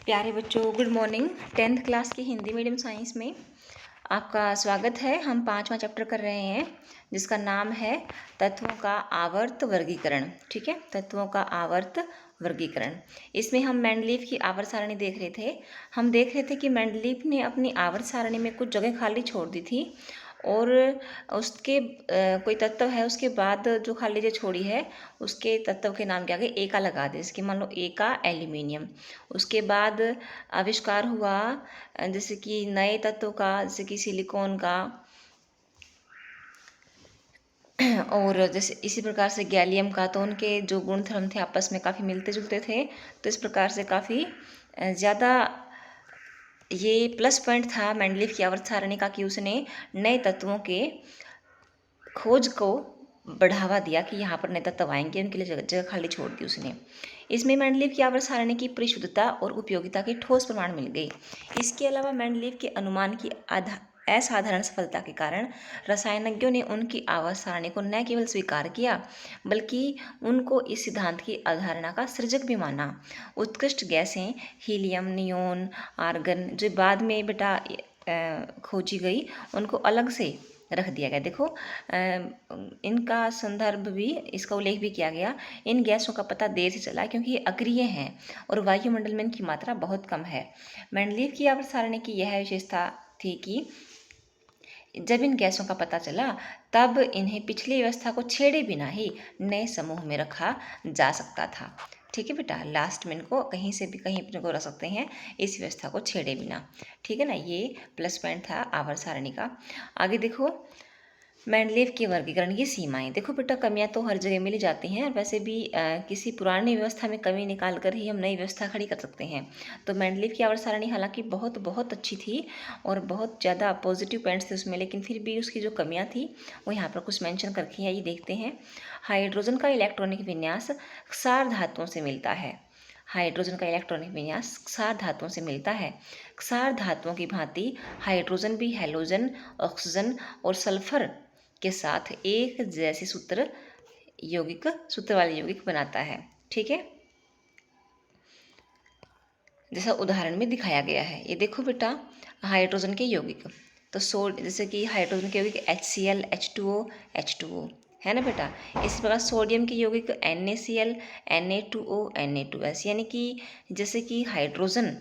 प्यारे बच्चों, good morning. 10th class की हिंदी मीडियम साइंस में आपका स्वागत है। हम 5वां चैप्टर कर रहे हैं जिसका नाम है तत्वों का आवर्त वर्गीकरण। ठीक है, तत्वों का आवर्त वर्गीकरण। इसमें हम मेंडलीव की आवर्त सारणी देख रहे थे। हम देख रहे थे कि मेंडलीव ने अपनी आवर्त सारणी में कुछ जगह खाली छोड़ दी थी और उसके कोई तत्व है, उसके बाद जो खाली जगह छोड़ी है उसके तत्व के नाम के आगे ए का लगा दे। इसके मान लो ए का एल्यूमिनियम। उसके बाद आविष्कार हुआ जैसे कि नए तत्व का, जैसे कि सिलिकॉन का, और जैसे इसी प्रकार से गैलियम का। तो उनके जो गुण धर्म थे आपस में काफ़ी मिलते जुलते थे। तो इस प्रकार से काफ़ी ज़्यादा ये प्लस पॉइंट था मेंडलीव की आवर्त सारणी का कि उसने नए तत्वों के खोज को बढ़ावा दिया कि यहाँ पर नए तत्व आएंगे, उनके लिए जगह खाली छोड़ दी उसने। इसमें मेंडलीव की आवर्त सारणी की परिशुद्धता और उपयोगिता के ठोस प्रमाण मिल गए। इसके अलावा मेंडलीव के अनुमान की असाधारण सफलता के कारण रसायनज्ञों ने उनकी आवर्त सारणी को न केवल स्वीकार किया बल्कि उनको इस सिद्धांत की अवधारणा का सृजक भी माना। उत्कृष्ट गैसें हीलियम, नियोन, आर्गन जो बाद में बेटा खोजी गई, उनको अलग से रख दिया गया। देखो इनका संदर्भ भी, इसका उल्लेख भी किया गया। इन गैसों का पता देर से चला क्योंकि ये अक्रिय हैं और वायुमंडल में इनकी मात्रा बहुत कम है। मेंडलीव की आवर्त सारणी की यह विशेषता थी कि जब इन गैसों का पता चला तब इन्हें पिछली व्यवस्था को छेड़े बिना ही नए समूह में रखा जा सकता था। ठीक है बेटा, लास्ट में इनको कहीं से भी कहीं अपने को रख सकते हैं इस व्यवस्था को छेड़े बिना। ठीक है ना, ये प्लस पॉइंट था आवर्त सारणी का। आगे देखो मेंडलीव के वर्गीकरण की सीमाएं। देखो बेटा, कमियां तो हर जगह मिल जाती हैं और वैसे भी किसी पुरानी व्यवस्था में कमी निकाल कर ही हम नई व्यवस्था खड़ी कर सकते हैं। तो मेंडलीव की आवर्त सारणी हालांकि बहुत बहुत अच्छी थी और बहुत ज़्यादा पॉजिटिव पॉइंट्स थे उसमें, लेकिन फिर भी उसकी जो कमियाँ थी वो यहाँ पर कुछ मेंशन करके हैं, ये देखते हैं। हाइड्रोजन का इलेक्ट्रॉनिक विन्यास क्षार धातुओं से मिलता है। हाइड्रोजन का इलेक्ट्रॉनिक विन्यास क्षार धातुओं से मिलता है। क्षार धातुओं की भांति हाइड्रोजन भी हैलोजन, ऑक्सीजन और सल्फर के साथ एक जैसे सूत्र वाले यौगिक बनाता है। ठीक है, जैसा उदाहरण में दिखाया गया है। ये देखो बेटा, हाइड्रोजन के यौगिक तो जैसे कि हाइड्रोजन के यौगिक HCl, H2O, H2O है ना बेटा। इसी प्रकार सोडियम के यौगिक NaCl, Na2O, Na2S। यानी कि जैसे कि हाइड्रोजन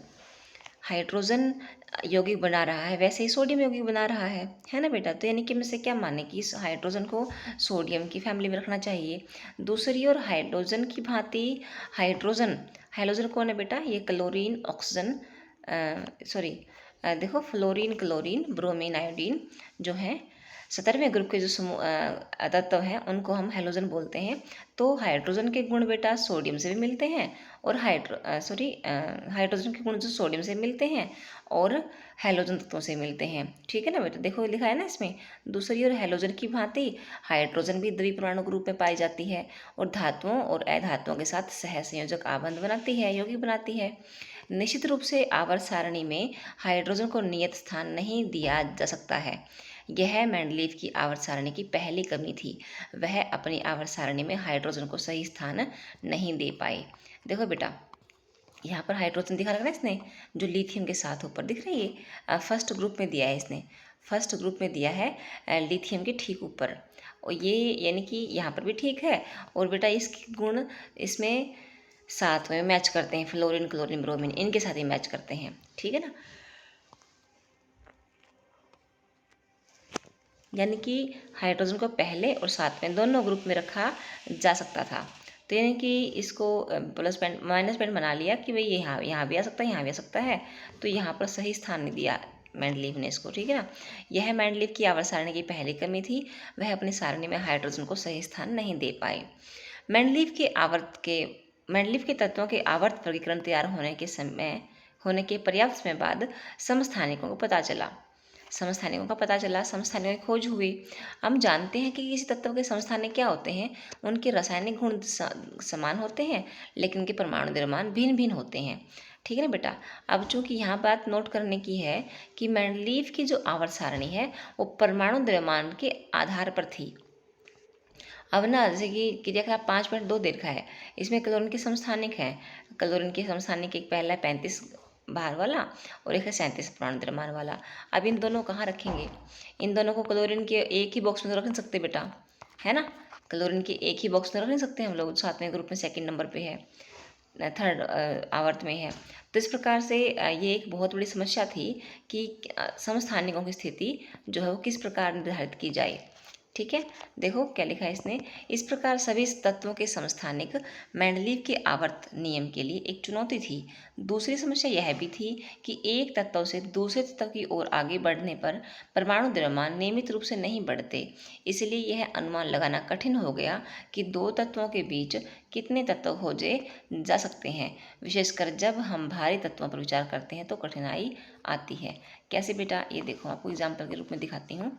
यौगिक बना रहा है वैसे ही सोडियम यौगिक बना रहा है ना बेटा। तो यानी कि मैं से क्या माने कि इस हाइड्रोजन को सोडियम की फैमिली में रखना चाहिए। दूसरी ओर हाइड्रोजन की भांति हाइड्रोजन कौन है बेटा? ये क्लोरीन, ऑक्सीजन, देखो फ्लोरीन, क्लोरीन, ब्रोमीन, आयोडीन जो है 17वें ग्रुप के जो समूह तत्व हैं उनको हम हैलोजन बोलते हैं। तो हाइड्रोजन के गुण बेटा सोडियम से भी मिलते हैं और हाइड्रोजन के गुण जो सोडियम से मिलते हैं और हैलोजन तत्वों से मिलते हैं। ठीक है ना बेटा, देखो लिखा है ना इसमें। दूसरी ओर हैलोजन की भांति हाइड्रोजन भी द्विपरमाणु रूप में पाई जाती है और धातुओं और अधातुओं के साथ सहसंयोजक आबंध बनाती है, यौगिक बनाती है। निश्चित रूप से आवर्त सारणी में हाइड्रोजन को नियत स्थान नहीं दिया जा सकता है। यह मेंडलीव की आवर्त सारणी की पहली कमी थी। वह अपनी आवर्त सारणी में हाइड्रोजन को सही स्थान नहीं दे पाए। देखो बेटा, यहाँ पर हाइड्रोजन दिखा रखा है इसने, जो लिथियम के साथ ऊपर दिख रही है, फर्स्ट ग्रुप में दिया है इसने। फर्स्ट ग्रुप में दिया है लिथियम के ठीक ऊपर, और ये यानी कि यहाँ पर भी ठीक है। और बेटा इसके गुण इसमें साथ में मैच करते हैं, फ्लोरीन, क्लोरीन, ब्रोमीन इनके साथ ही मैच करते हैं। ठीक है ना, यानी कि हाइड्रोजन को पहले और साथ में दोनों ग्रुप में रखा जा सकता था। तो यानी कि इसको प्लस पॉइंट माइनस पॉइंट बना लिया कि भाई यहाँ भी आ सकता है, यहाँ भी आ सकता है। तो यहाँ पर सही स्थान नहीं दिया मेंडलीव ने इसको। ठीक है ना, यह मेंडलीव की आवर्त सारणी की पहली कमी थी। वह अपनी सारणी में हाइड्रोजन को सही स्थान नहीं दे पाए। मेंडलीव के तत्वों के आवर्त वर्गीकरण तैयार होने के पर्याप्त समय बाद समस्थानिकों को पता चला। समस्थानिकों की खोज हुई। हम जानते हैं कि किसी तत्व के समस्थानिक क्या होते हैं। उनके रासायनिक गुण समान होते हैं लेकिन उनके परमाणु द्रव्यमान भिन्न भिन्न होते हैं। ठीक है ना बेटा। अब चूंकि यहाँ बात नोट करने की है कि मेंडलीव की जो आवर्त सारणी है वो परमाणु द्रव्यमान के आधार पर थी। अब ना जैसे कि क्रियाकलाप 5.2 दे रखा है, इसमें क्लोरीन के समस्थानिक हैं। क्लोरीन के समस्थानिक एक पहला 35 भार वाला और एक है 37 परमाणु द्रव्यमान वाला। अब इन दोनों कहाँ रखेंगे? इन दोनों को क्लोरीन के एक ही बॉक्स में तो रख नहीं सकते बेटा, है ना। क्लोरीन के एक ही बॉक्स में रख नहीं सकते हम लोग, सातवें ग्रुप में सेकंड नंबर पे है, थर्ड आवर्त में है। तो इस प्रकार से ये एक बहुत बड़ी समस्या थी कि समस्थानिकों की स्थिति जो है वो किस प्रकार निर्धारित की जाए। ठीक है, देखो क्या लिखा है इसने। इस प्रकार सभी तत्वों के समस्थानिक मेंडलीव के आवर्त नियम के लिए एक चुनौती थी। दूसरी समस्या यह भी थी कि एक तत्व से दूसरे तत्व की ओर आगे बढ़ने पर परमाणु द्रव्यमान नियमित रूप से नहीं बढ़ते, इसलिए यह अनुमान लगाना कठिन हो गया कि दो तत्वों के बीच कितने तत्व खोजे जा सकते हैं। विशेषकर जब हम भारी तत्वों पर विचार करते हैं तो कठिनाई आती है। कैसे बेटा? ये देखो, आपको एग्जाम्पल के रूप में दिखाती हूँ।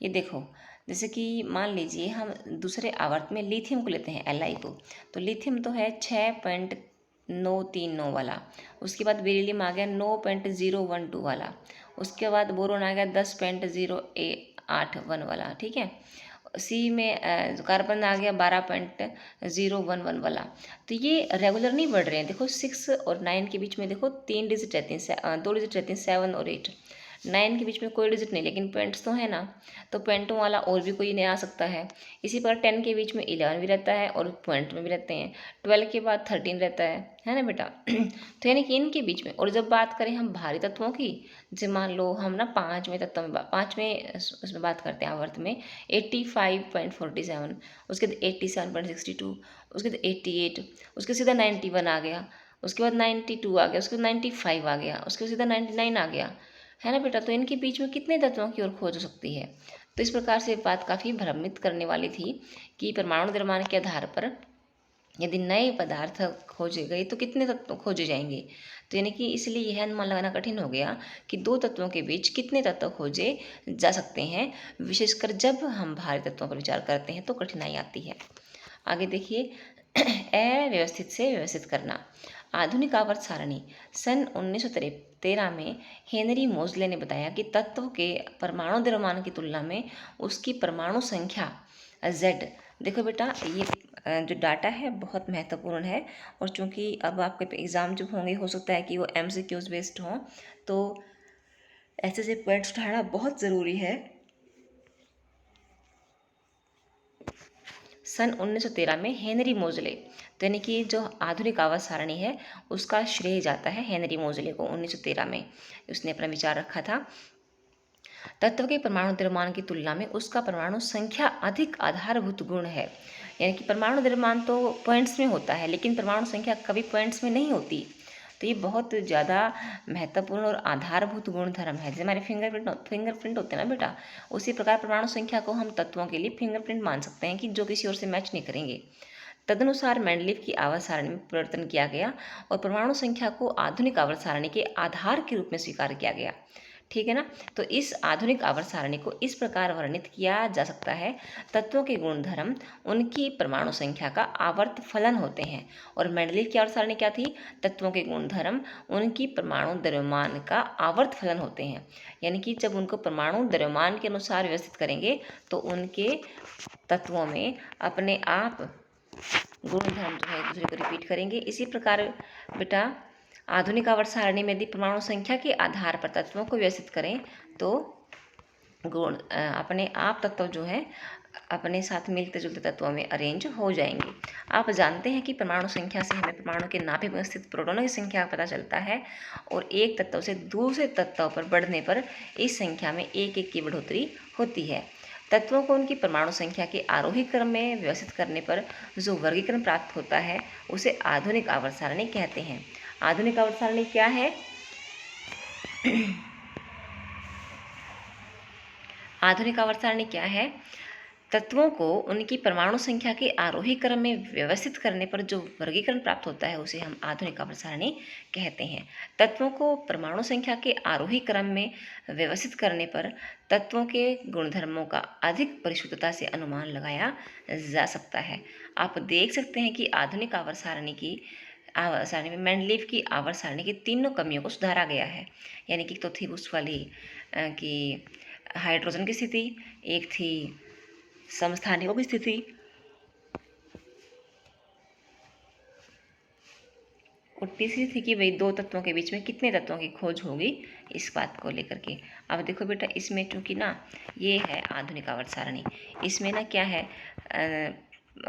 ये देखो, जैसे कि मान लीजिए हम दूसरे आवर्त में लिथियम को लेते हैं, Li को। तो लिथियम तो है 6.939 वाला, उसके बाद बेरिलियम आ गया 9.012 वाला, उसके बाद बोरोन आ गया 10.081 वाला। ठीक है, सी में कार्बन आ गया 12.011 वाला। तो ये रेगुलर नहीं बढ़ रहे हैं। देखो 6 और 9 के बीच में देखो 3 डिजिट रहती हैं, 2 डिजिट रहती हैं, 7 और 8। 9 के बीच में कोई डिजिट नहीं, लेकिन पॉइंट्स तो है ना, तो पॉइंटों वाला और भी कोई नहीं आ सकता है। इसी प्रकार 10 के बीच में 11 भी रहता है और पॉइंट में भी रहते हैं। 12 के बाद 13 रहता है ना बेटा। तो यानी कि इनके बीच में, और जब बात करें हम भारी तत्वों की, जैसे मान लो हम ना पाँचवें तत्व में पाँचवें उसमें बात करते हैं आवर्त में 85.47, उसके बाद 87.62, उसके बाद 88, उसके सीधा 91 आ गया, उसके बाद 92 आ गया, उसके बाद 95 आ गया, उसके बाद सीधा 99 आ गया, है ना बेटा। तो इनके बीच में कितने तत्वों की ओर खोज हो सकती है? तो इस प्रकार से बात काफ़ी भ्रमित करने वाली थी कि परमाणु द्रव्यमान के आधार पर यदि नए पदार्थ खोजे गए तो कितने तत्व खोजे जाएंगे। तो यानी कि इसलिए यह अनुमान लगाना कठिन हो गया कि दो तत्वों के बीच कितने तत्व खोजे जा सकते हैं। विशेषकर जब हम भारी तत्वों पर विचार करते हैं तो कठिनाई आती है। आगे देखिए, अव्यवस्थित से व्यवस्थित करना। आधुनिक आवर्त सारणी। सन 1913 में हेनरी मोजले ने बताया कि तत्व के परमाणु द्रव्यमान की तुलना में उसकी परमाणु संख्या Z, देखो बेटा ये जो डाटा है बहुत महत्वपूर्ण है, और चूंकि अब आपके एग्ज़ाम जो होंगे हो सकता है कि वो MCQs बेस्ड हों, तो ऐसे से पॉइंट्स उठाना बहुत ज़रूरी है। सन 1913 में हेनरी मोजले, तो यानी कि जो आधुनिक आवर्त सारणी है उसका श्रेय जाता है हेनरी मोजले को। 1913 में उसने अपना विचार रखा था। तत्व के परमाणु द्रव्यमान की तुलना में उसका परमाणु संख्या अधिक आधारभूत गुण है। यानी कि परमाणु द्रव्यमान तो पॉइंट्स में होता है, लेकिन परमाणु संख्या कभी पॉइंट्स में नहीं होती। तो ये बहुत ज़्यादा महत्वपूर्ण और आधारभूत गुण धर्म है। जैसे हमारे फिंगरप्रिंट होते हैं ना बेटा, उसी प्रकार परमाणु संख्या को हम तत्वों के लिए फिंगरप्रिंट मान सकते हैं कि जो किसी और से मैच नहीं करेंगे। तदनुसार मेंडलीव की आवर्त सारणी में परिवर्तन किया गया और परमाणु संख्या को आधुनिक आवर्त सारणी के आधार के रूप में स्वीकार किया गया। ठीक है ना। तो इस आधुनिक आवर्त सारणी को इस प्रकार वर्णित किया जा सकता है, तत्वों के गुणधर्म उनकी परमाणु संख्या का आवर्त फलन होते हैं। और मेंडलीव की आवर्त सारणी क्या थी? तत्वों के गुणधर्म उनकी परमाणु द्रव्यमान का आवर्त फलन होते हैं। यानी कि जब उनको परमाणु द्रव्यमान के अनुसार व्यवस्थित करेंगे तो उनके तत्वों में अपने आप गुणधर्म जो है एक दूसरे को रिपीट करेंगे। इसी प्रकार बेटा आधुनिक आवर्त सारणी में यदि परमाणु संख्या के आधार पर तत्वों को व्यवस्थित करें तो गुण अपने आप तत्व जो है अपने साथ मिलते जुलते तत्वों में अरेंज हो जाएंगे। आप जानते हैं कि परमाणु संख्या से हमें परमाणु के नाभिक में स्थित प्रोटॉनों की संख्या पता चलता है, और एक तत्व से दूसरे तत्व पर बढ़ने पर इस संख्या में एक एक की बढ़ोतरी होती है। तत्वों को उनकी परमाणु संख्या के आरोही क्रम में व्यवस्थित करने पर जो वर्गीकरण प्राप्त होता है उसे आधुनिक आवर्त सारणी कहते हैं। आधुनिक आवर्त सारणी क्या है? आधुनिक आवर्त सारणी क्या है? तत्वों को उनकी परमाणु संख्या के आरोही क्रम में व्यवस्थित करने पर जो वर्गीकरण प्राप्त होता है उसे हम आधुनिक आवर्त सारणी कहते हैं। तत्वों को परमाणु संख्या के आरोही क्रम में व्यवस्थित करने पर तत्वों के गुणधर्मों का अधिक परिशुद्धता से अनुमान लगाया जा सकता है। आप देख सकते हैं कि आधुनिक आवर्त सारणी की आवर्त सारणी में मेंडलीव की आवर्त सारणी की तीनों कमियों को सुधारा गया है। यानी कि तो थी उस वाली कि हाइड्रोजन की स्थिति, एक थी समस्थानिकों की स्थिति, और तीसरी थी कि भाई दो तत्वों के बीच में कितने तत्वों की खोज होगी, इस बात को लेकर के। अब देखो बेटा, इसमें चूंकि ना ये है आधुनिक आवर्त सारणी, इसमें ना क्या है,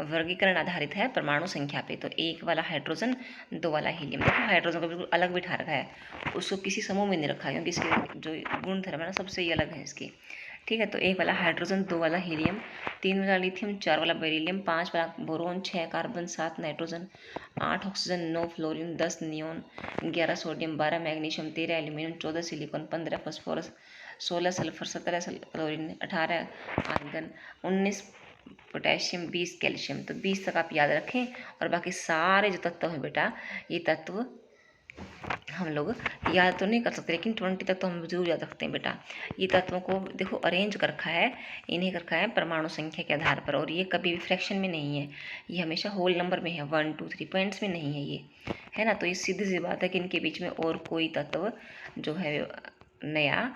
वर्गीकरण आधारित है परमाणु संख्या पे। तो एक वाला हाइड्रोजन, दो वाला हीलियम। देखो हाइड्रोजन को बिल्कुल अलग बिठा रखा है, उसको किसी समूह में नहीं रखा, क्योंकि इसके जो गुणधर्म है ना सबसे ही अलग है इसकी। ठीक है, तो एक वाला हाइड्रोजन, दो वाला हीलियम, तीन वाला लिथियम, चार वाला बेरिलियम, पाँच वाला बोरोन, छः कार्बन, सात नाइट्रोजन, आठ ऑक्सीजन, नौ fluorine, 10 neon, 11 sodium, 12 magnesium, 13 aluminium, 14 silicon, 15 phosphorus, 16 sulphur, 17 chlorine, 18 argon, 19 potassium, 20 calcium. तो 20 तक आप याद रखें, और बाकी सारे जो तत्व हैं बेटा, ये तत्व हम लोग याद तो नहीं कर सकते, लेकिन 20 तक तो हम जरूर याद रखते हैं बेटा। ये तत्वों को देखो अरेंज कर रखा है, इन्हें कर रखा है परमाणु संख्या के आधार पर, और ये कभी भी फ्रैक्शन में नहीं है, ये हमेशा होल नंबर में है, 1 2 3 पॉइंट्स में नहीं है ये, है ना। तो ये सीधी सी बात है कि इनके बीच में और कोई तत्व जो है नया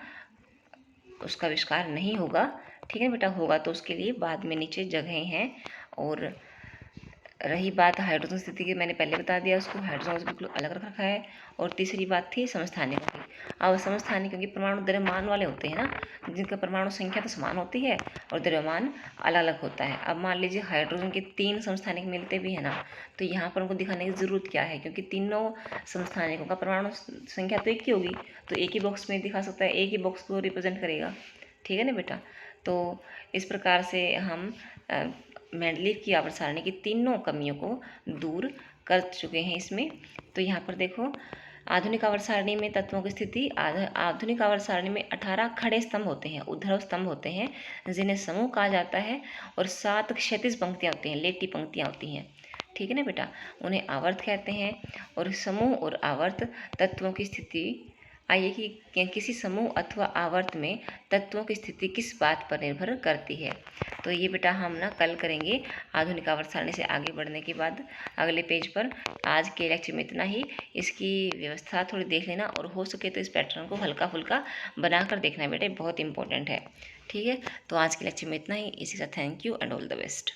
उसका आविष्कार नहीं होगा। ठीक है बेटा, होगा तो उसके लिए बाद में नीचे जगह हैं। और रही बात हाइड्रोजन स्थिति की, मैंने पहले बता दिया उसको, हाइड्रोजन को बिल्कुल अलग रखा है। और तीसरी बात थी समस्थानिकों की। अब समस्थानिक क्योंकि परमाणु द्रव्यमान वाले होते हैं ना, जिनका परमाणु संख्या तो समान होती है और द्रव्यमान अलग अलग होता है। अब मान लीजिए हाइड्रोजन के 3 समस्थानिक मिलते भी हैं ना, तो यहाँ पर उनको दिखाने की ज़रूरत क्या है, क्योंकि तीनों समस्थानिकों का परमाणु संख्या तो एक ही होगी, तो एक ही बॉक्स में दिखा सकता है, एक ही बॉक्स को रिप्रेजेंट करेगा। ठीक है ना बेटा। तो इस प्रकार से हम मेंडलीव की आवर्त सारणी की तीनों कमियों को दूर कर चुके हैं इसमें। तो यहाँ पर देखो, आधुनिक आवर्त सारणी में तत्वों की स्थिति, आधुनिक आवर्त सारणी में 18 खड़े स्तंभ होते हैं, ऊर्ध्व स्तंभ होते हैं, जिन्हें समूह कहा जाता है, और 7 क्षैतिज पंक्तियाँ होती हैं, लेटी पंक्तियाँ होती हैं। ठीक है ना बेटा, उन्हें आवर्त कहते हैं। और समूह और आवर्त तत्वों की स्थिति, आइए कि किसी समूह अथवा आवर्त में तत्वों की स्थिति किस बात पर निर्भर करती है। तो ये बेटा हम ना कल करेंगे आधुनिक आवर्त सारणी से आगे बढ़ने के बाद अगले पेज पर। आज के लेक्चर में इतना ही। इसकी व्यवस्था थोड़ी देख लेना, और हो सके तो इस पैटर्न को हल्का फुल्का बनाकर देखना बेटा, बहुत इंपॉर्टेंट है। ठीक है, तो आज के लेक्चर में इतना ही। इसी से thank you and all the best.